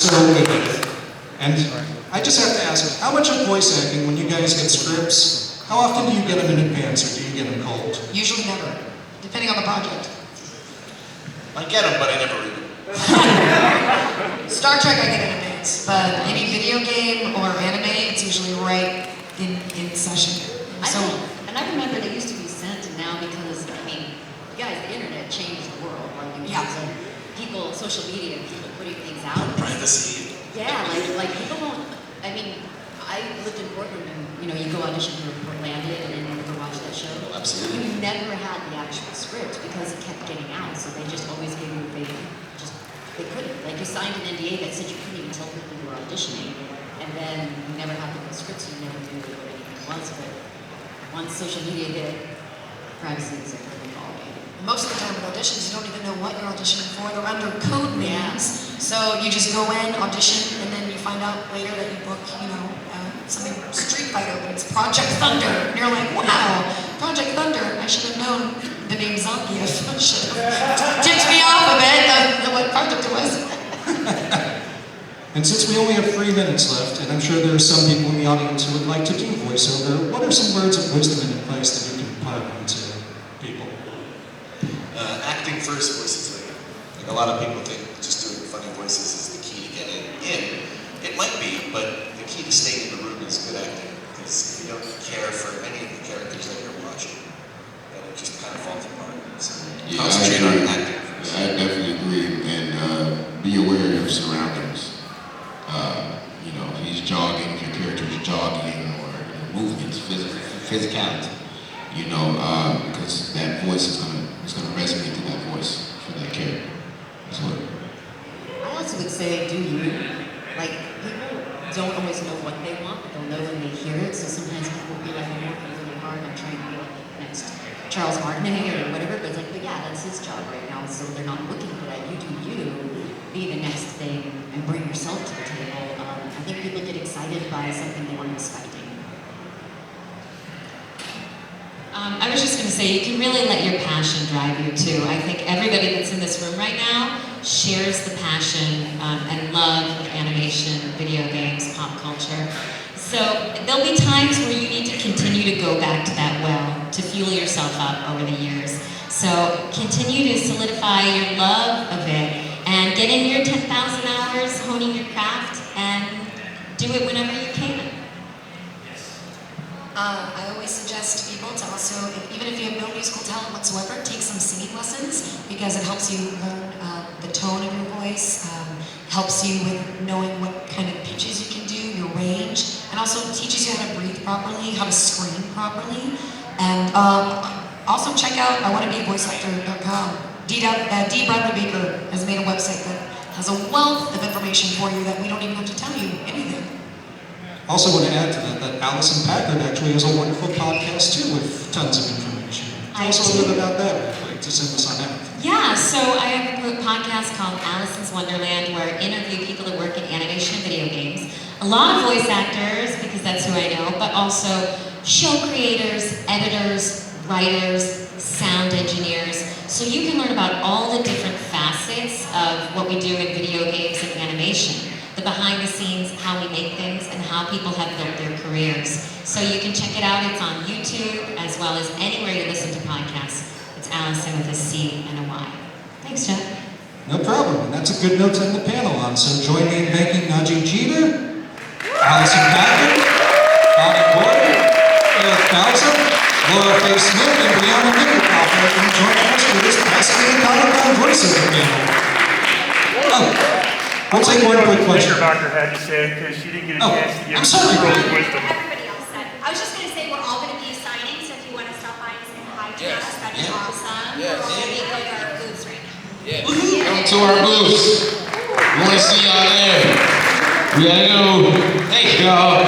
so good at it. And I just have to ask, how much of voice acting, when you guys get scripts, how often do you get them in advance or do you get them cold? Usually never, depending on the project. I get them, but I never read them. Star Trek I get in advance, but any video game or anime, it's usually right in session. And I remember they used to be sent, and now because, I mean, guys, the internet changed the world. Yeah. People, social media, people putting things out. Privacy. Yeah, like people don't, I mean, I lived in Portland and, you go audition for Portlandia and then you never watch that show. Absolutely. You never had the actual script because it kept getting out, so they just always gave you a favor. They couldn't. Like, you signed an NDA that said you couldn't even tell people you were auditioning, and then you never had the scripts, you never knew what anything was, but once social media hit, privacy is a different ballgame. Most of the time with auditions, you don't even know what you're auditioning for. They're under code names. So you just go in, audition, and then you find out later that you book, something Street Fighter, but it's Project Thunder. And you're like, wow, Project Thunder. I should have known the name Zangief. Should have tipped me off a bit of what project it was. And since we only have 3 minutes left, and I'm sure there are some people in the audience who would like to do voiceover, what are some words of wisdom and advice that you can impart onto people? Acting first, voices later. Like a lot of people think just doing funny voices is the key to getting in. It might be, but the key to staying in the room is good acting. Because if you don't care for any of the characters that you're watching, then it just kind of falls apart. So concentrate on acting first. I definitely agree, and be aware of your surroundings. If he's jogging, if your character is jogging, or movements, physicality, because that voice is gonna resonate to that voice for that character. That's what. I also would say, do you? Like, people don't always know what they want, but they'll know when they hear it, so sometimes people will be like, I'm working really hard, I'm trying to be like the next Charles Martinet or whatever, but it's like, but yeah, that's his job right now, so they're not looking for that. You do you, be the next thing, and bring yourself to the table. I think people get excited by something they weren't expecting. I was just going to say, you can really let your passion drive you too. I think everybody that's in this room right now shares the passion and love of animation, video games, pop culture. So there'll be times where you need to continue to go back to that well to fuel yourself up over the years. So continue to solidify your love of it and get in your 10,000 hours honing your craft and do it whenever you can. I always suggest to people to also, even if you have no musical talent whatsoever, take some singing lessons because it helps you learn the tone of your voice, helps you with knowing what kind of pitches you can do, your range, and also teaches you how to breathe properly, how to scream properly. And also check out iwannabeavoiceactor.com. D. Bradley Baker has made a website that has a wealth of information for you that we don't even have to tell you anything. Also want to add to that Allison Packard actually has a wonderful podcast too with tons of information. Tell us a little bit about that real quick to send us on everything. Yeah, so I have a podcast called Allison's Wonderland where I interview people that work in animation and video games. A lot of voice actors, because that's who I know, but also show creators, editors, writers, sound engineers. So you can learn about all the different facets of what we do in video games and animation. The behind the scenes, how we make things, and how people have built their careers. So you can check it out. It's on YouTube, as well as anywhere you listen to podcasts. It's Allison with a C and a Y. Thanks, Jeff. No problem, and that's a good note to end the panel on. So join me in thanking Najee Jeter, Allison Packard, Bobby Gordon, Eric Bowser, Laura Faye Smith, and Brianna Nickelcopper for joining us for this Pasadena Comic-Con voiceover panel. We'll take one quick question. Knickerbocker had to say because she didn't get a chance to give I'm sorry, pearls of Brian. wisdom. Everybody else said. I was just going to say we're all going to be signing, so if you want to stop by and say hi to us, that'd be awesome. We're all going to be going to our booths right now. Come to our booths. We want to see y'all there. We gotta go. Thank y'all.